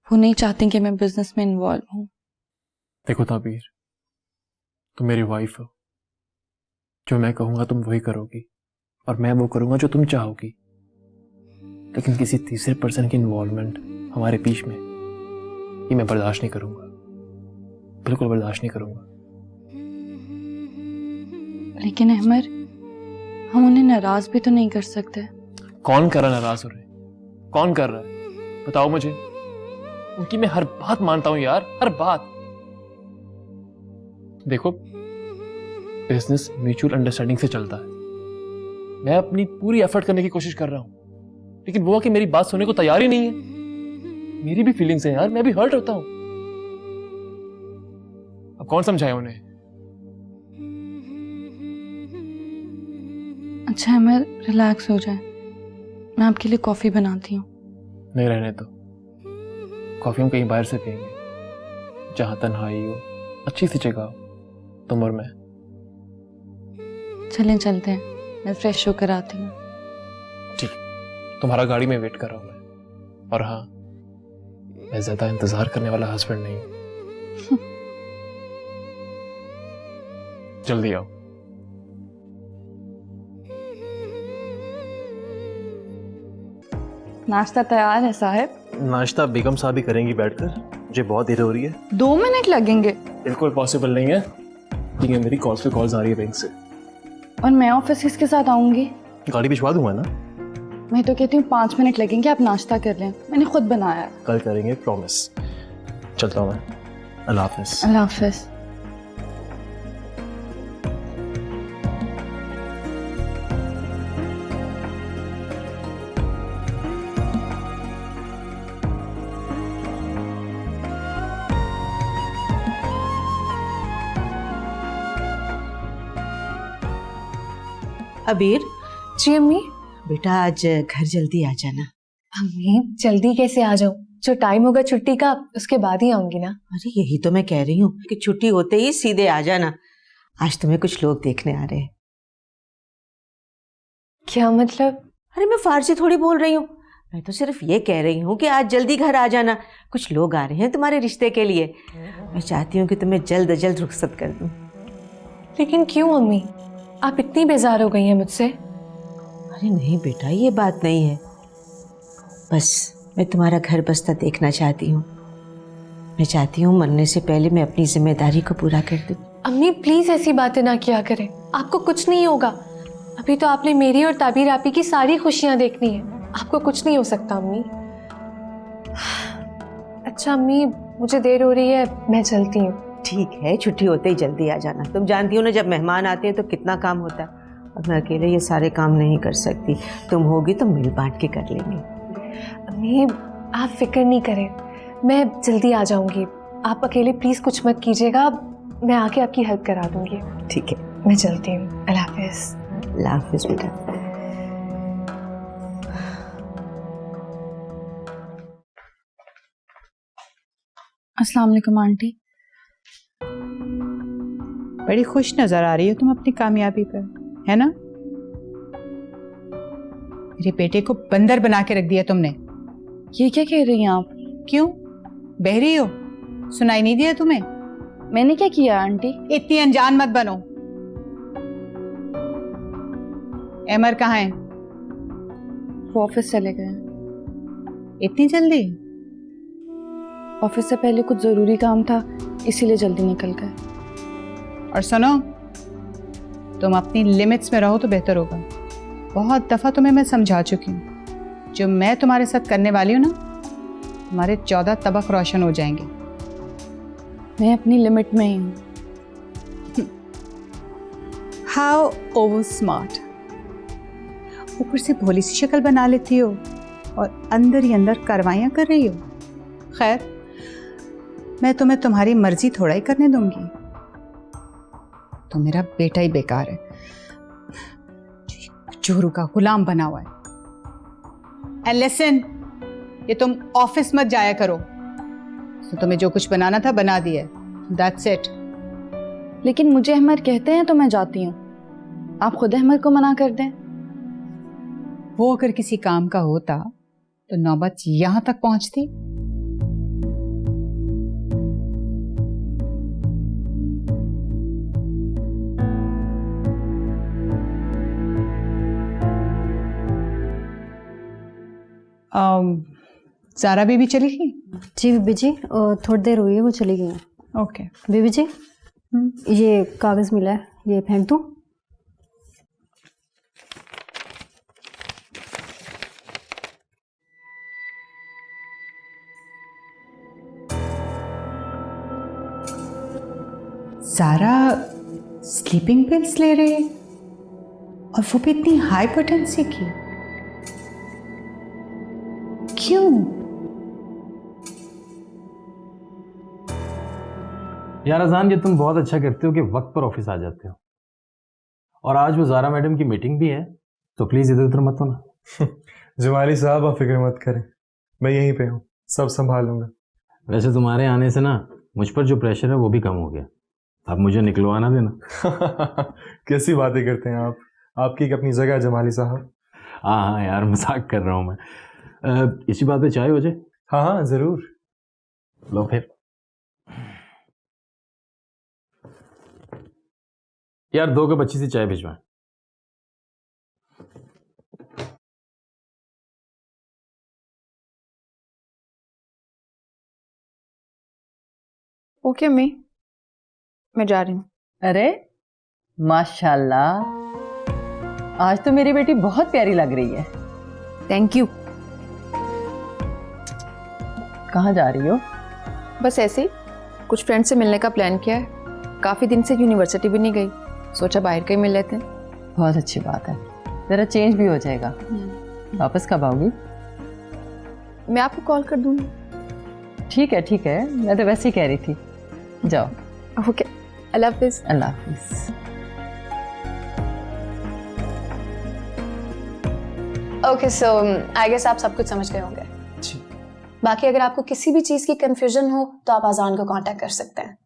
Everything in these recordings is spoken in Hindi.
वो नहीं चाहती कि मैं बिजनेस में इन्वॉल्व हूँ। देखो ताबीर, तुम मेरी वाइफ हो। जो मैं कहूंगा तुम वही करोगी और मैं वो करूंगा जो तुम चाहोगी। लेकिन किसी तीसरे पर्सन की इन्वॉल्वमेंट हमारे बीच में ये मैं बर्दाश्त नहीं करूंगा, बिल्कुल बर्दाश्त नहीं करूंगा। लेकिन अहमर, हम उन्हें नाराज भी तो नहीं कर सकते। कौन कर रहा नाराज हो रहे? कौन कर रहा है बताओ मुझे। उनकी मैं हर बात मानता हूं यार, हर बात। देखो, बिजनेस म्यूचुअल अंडरस्टैंडिंग से चलता है। मैं अपनी पूरी एफर्ट करने की कोशिश कर रहा हूं, लेकिन वो कि मेरी बात सुनने को तैयार ही नहीं है। मेरी भी फीलिंग्स हैं यार, मैं भी हर्ट होता हूं। अब कौन समझाए उन्हें? अच्छा अहमर, रिलैक्स हो जाए, मैं आपके लिए कॉफी बनाती हूँ। नहीं, रहने दो। कॉफी हम कहीं बाहर से पियेंगे, जहां तन्हाई हो, अच्छी सी जगह हो, तुम और मैं। चलें चलते हैं, मैं फ्रेश होकर आती हूँ। ठीक, तुम्हारा गाड़ी में वेट कर रहा हूं मैं। और हाँ, मैं ज्यादा इंतजार करने वाला हस्बैंड नहीं हूं। जल्दी आओ। नाश्ता तैयार है साहब। नाश्ता बेगम साहब ही करेंगी बैठकर, मुझे बहुत देर हो रही है। 2 मिनट लगेंगे। बिल्कुल पॉसिबल नहीं है, ठीक है। मेरी कॉल्स पे कॉल्स आ रही है बैंक से। और मैं ऑफिस किसके साथ आऊंगी? गाड़ी भिजवा दूंगा ना। मैं तो कहती हूँ 5 मिनट लगेंगे, आप नाश्ता कर लें, मैंने खुद बनाया है। कल करेंगे, प्रॉमिस। चलता हूँ मैं। अल्लाह हाफिज। अल्लाह हाफिज। अबीर, जी अम्मी। बेटा आज घर जल्दी आ जाना। अम्मी जल्दी कैसे आ जाऊं? जो टाइम होगा छुट्टी का उसके बाद ही आऊंगी ना। अरे यही तो मैं कह रही हूँ कि छुट्टी होते ही सीधे आ जाना। आज तुम्हें कुछ लोग देखने आ रहे हैं। क्या मतलब? अरे मैं फारसी थोड़ी बोल रही हूँ, मैं तो सिर्फ ये कह रही हूँ कि आज जल्दी घर आ जाना। कुछ लोग आ रहे हैं तुम्हारे रिश्ते के लिए। मैं चाहती हूँ कि तुम्हें जल्द अज जल्द रुखसत कर दूँ। लेकिन क्यों अम्मी, आप इतनी बेजार हो गई हैं मुझसे? अरे नहीं बेटा, ये बात नहीं है। बस मैं तुम्हारा घर बसता देखना चाहती हूँ। मैं चाहती हूँ मरने से पहले मैं अपनी जिम्मेदारी को पूरा कर दूँ। अम्मी प्लीज ऐसी बातें ना किया करें, आपको कुछ नहीं होगा। अभी तो आपने मेरी और ताबीर आपी की सारी खुशियां देखनी है, आपको कुछ नहीं हो सकता अम्मी। अच्छा अम्मी, मुझे देर हो रही है, मैं चलती हूँ। ठीक है, छुट्टी होते ही जल्दी आ जाना। तुम जानती हो ना, जब मेहमान आते हैं तो कितना काम होता है, और मैं अकेले ये सारे काम नहीं कर सकती। तुम होगी तो मिल बांट के कर लेंगे। अम्मी आप फिक्र नहीं करें, मैं जल्दी आ जाऊंगी। आप अकेले प्लीज कुछ मत कीजिएगा, मैं आके आपकी हेल्प करा दूंगी। ठीक है, मैं चलती हूँ। अल्लाह हाफिज। अल्लाह हाफिज बेटा। अस्सलाम वालेकुम आंटी। बड़ी खुश नजर आ रही हो तुम अपनी कामयाबी पर, है ना? मेरे बेटे को बंदर बना के रख दिया तुमने। ये क्या कह रही हैं आप? क्यों, बहरी हो? सुनाई नहीं दिया तुम्हें? मैंने क्या किया आंटी? इतनी अनजान मत बनो। एमर कहाँ है? वो ऑफिस चले गए। इतनी जल्दी? ऑफिस से पहले कुछ जरूरी काम था, इसीलिए जल्दी निकल गए। और सुनो, तुम अपनी लिमिट्स में रहो तो बेहतर होगा। बहुत दफा तुम्हें मैं समझा चुकी हूँ, जो मैं तुम्हारे साथ करने वाली हूँ ना, तुम्हारे 14 तबक रोशन हो जाएंगे। मैं अपनी लिमिट में ही हूँ। How over smart. ऊपर से भोली सी शक्ल बना लेती हो और अंदर ही अंदर कार्रवाइयाँ कर रही हो। खैर, मैं तुम्हें तुम्हारी मर्जी थोड़ा ही करने दूंगी। तो मेरा बेटा ही बेकार है, चोरू का गुलाम बना हुआ है। एंड लिसन, ये तुम ऑफिस मत जाया करो। तो तुम्हें जो कुछ बनाना था बना दिया, दैट्स इट। लेकिन मुझे अहमद कहते हैं तो मैं जाती हूँ, आप खुद अहमद को मना कर दें। वो अगर किसी काम का होता तो नौबत यहां तक पहुंचती। ज़ारा बीबी चली गई? जी बीबी जी, थोड़ी देर हुई है वो चली गई हैं। ओके। बीबी जी, ये कागज़ मिला है, ये फेंक दूँ? ज़ारा स्लीपिंग पिल्स ले रही है और वो भी इतनी हाई पोटेंसी की, क्यों? यार अजान, ये तुम बहुत अच्छा करते हो कि वक्त पर ऑफिस आ जाते हो। और आज वो ज़ारा मैडम की मीटिंग भी है, तो प्लीज़ इधर उधर मत होना। जमाली साहब आप फिक्र मत करें, मैं यहीं पे हूँ, सब संभाल लूंगा। वैसे तुम्हारे आने से ना मुझ पर जो प्रेशर है वो भी कम हो गया। अब मुझे निकलवाना देना। कैसी बातें करते हैं आप, आपकी एक अपनी जगह है जमाली साहब। हाँ यार, मजाक कर रहा हूँ मैं। इसी बात पे चाय हो जाए? हाँ हाँ ज़रूर। लो फिर। यार 2 कप अच्छी सी चाय भिजवाएं। ओके मैं जा रही हूँ। अरे माशाल्लाह, आज तो मेरी बेटी बहुत प्यारी लग रही है। Thank you. कहाँ जा रही हो? बस ऐसे ही कुछ फ्रेंड से मिलने का प्लान किया है। काफ़ी दिन से यूनिवर्सिटी भी नहीं गई, सोचा बाहर कहीं मिल लेते हैं। बहुत अच्छी बात है, ज़रा चेंज भी हो जाएगा। वापस कब आओगी? मैं आपको कॉल कर दूँगी। ठीक है, मैं तो वैसे ही कह रही थी। जाओ। ओके, अल्लाह हाफिज़। अल्लाह हाफिज़। ओके, सो आई गेस आप सब कुछ समझ गए होंगे। बाकी अगर आपको किसी भी चीज़ की कंफ्यूजन हो तो आप अजान को कांटेक्ट कर सकते हैं।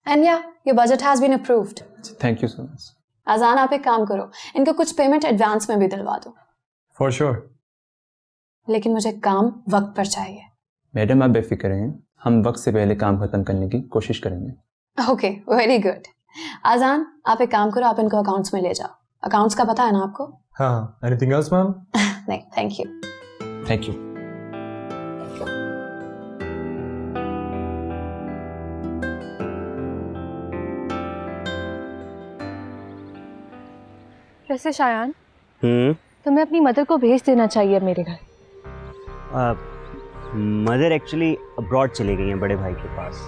And yeah your budget has been approved. Thank you so much. अजान, आप एक काम करो, इनको कुछ पेमेंट एडवांस में भी दिलवा दो। For sure. लेकिन मुझे काम वक्त पर चाहिए। मैडम आप बेफिक्र हैं, हम वक्त से पहले काम खत्म करने की कोशिश करेंगे। Okay, very good. अजान, आप एक काम करो, आप इनको अकाउंट्स में ले जाओ। अकाउंट्स का पता है ना आपको? हाँ, एनीथिंग एल्स मैम? नहीं, थैंक यू। Thank you. वैसे शायान, तुम्हें अपनी मदर को भेज देना चाहिए मेरे घर। मदर एक्चुअली अब्रॉड चली गई हैं बड़े भाई के पास।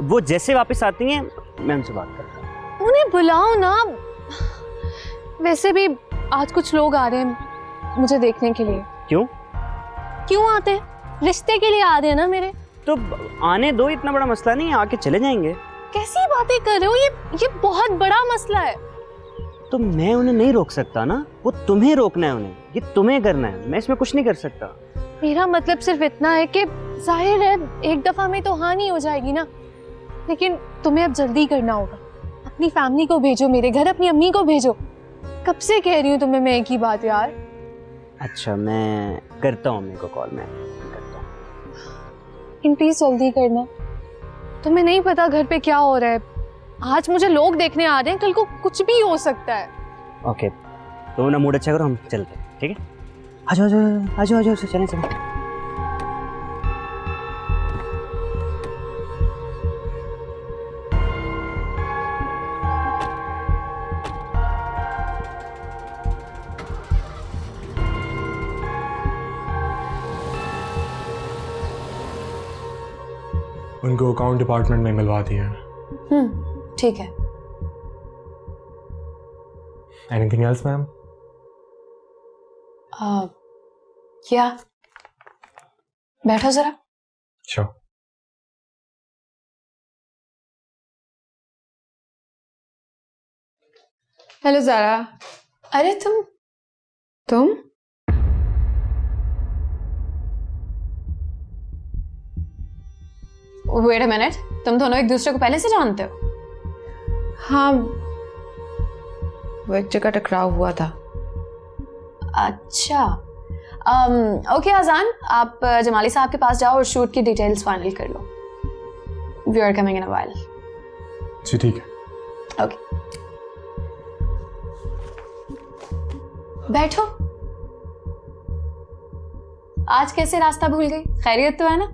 वो जैसे वापस आती हैं मैं उनसे बात करता हूँ। उन्हें बुलाओ ना। वैसे भी आज कुछ लोग आ रहे हैं मुझे देखने के लिए। क्यों आते हैं? रिश्ते के लिए आ रहे हैं ना मेरे। तो आने दो, इतना बड़ा मसला नहीं है, आके चले जाएंगे। कैसी बातें कर रहे हो? ये बहुत बड़ा मसला है। तो मैं उन्हें नहीं रोक सकता ना, वो तुम्हें रोकना है, उन्हें ये तुम्हें करना है, मैं इसमें कुछ नहीं कर सकता। मेरा मतलब सिर्फ इतना है कि जाहिर है एक दफा में तो हानि हो जाएगी ना, लेकिन तुम्हें अब जल्दी करना होगा। अपनी फैमिली को भेजो मेरे घर, अपनी अम्मी को भेजो। कब से कह रही हूँ तुम्हें मैं एक ही बात यार। अच्छा, मैं करता हूँ अम्मी को कॉल, मैं करता हूँ। लेकिन प्लीज जल्दी करना। तुम्हें नहीं पता घर पे क्या हो रहा है। आज मुझे लोग देखने आ रहे हैं, कल को कुछ भी हो सकता है। ओके, तो ना मूड अच्छा करो, हम चलते हैं, ठीक है? आ जाओ, चलें। उनको अकाउंट डिपार्टमेंट में मिलवा दिया। ठीक है। Anything else ma'am? क्या? बैठो जरा। श्योर। हेलो ज़ारा। अरे तुम वेट अ मिनट, तुम दोनों एक दूसरे को पहले से जानते हो? हाँ, वो एक जगह टकराव हुआ था। अच्छा। ओके अजान, आप जमाली साहब के पास जाओ और शूट की डिटेल्स फाइनल कर लो। We are coming in a while. जी ठीक है। ओके, बैठो। आज कैसे रास्ता भूल गई? खैरियत तो है ना?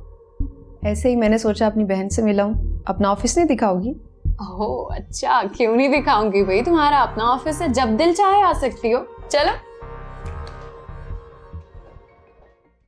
ऐसे ही मैंने सोचा अपनी बहन से मिलाऊं। अपना ऑफिस नहीं दिखाओगी? ओह अच्छा, क्यों नहीं दिखाऊंगी भाई, तुम्हारा अपना ऑफिस है, जब दिल चाहे आ सकती हो। चलो।